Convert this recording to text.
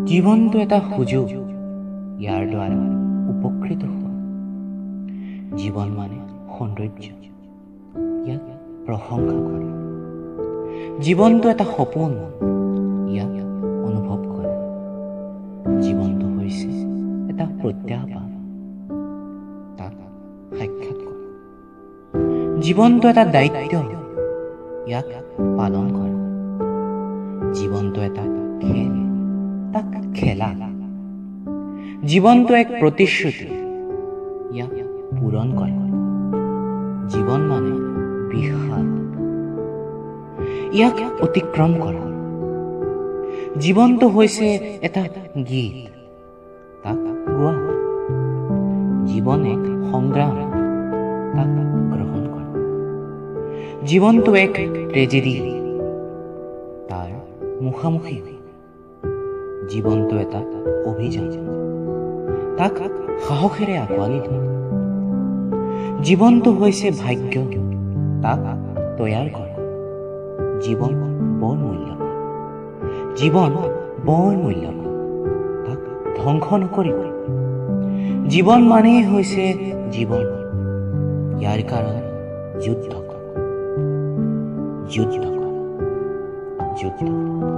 জীৱনটো এটা সুযোগ, ইয়াৰ দ্বাৰা উপকৃত হোৱা। জীৱন মানে সৌন্দৰ্য, ইয়াক প্ৰশংসা কৰা। জীৱনটো এটা সপোন, ইয়াক অনুভৱ কৰা। জীৱনটো হৈছে এটা প্ৰত্যাহ্বান, তাক সাক্ষাৎ কৰা। জীৱনটো এটা দায়িত্ব, ইয়াক পালন কৰা। জীৱনটো এটা খেল, তাক খেলা। জীৱনটো এক প্ৰতিশ্ৰুতি, ইয়াক পূৰণ কৰা। জীৱন মানে বিশাল, ইয়াক অতিক্ৰম কৰা। জীৱনটো হৈছে এটা গীত, তাক গোৱা। জীৱন এক সংগ্ৰাম, তাক গ্ৰহণ কৰা। জীৱনটো এক ট্ৰেজেডি, তাৰ মুখামুখি হোৱা। জীৱনটো এটা অভিযান, তাক সাহসেৰে আঁকোৱালি লোৱা। জীৱনটো হৈছে ভাগ্য, তাক তৈয়াৰ কৰা। জীৱন বৰ মূল্যৱান, জীৱন বৰ মূল্যৱান, তাক ধ্বংস নকৰিবা। জীৱন মানেই হৈছে জীৱন, ইয়াৰ কাৰণে যুদ্ধ কৰা, যুদ্ধ কৰা, যুদ্ধ কৰা।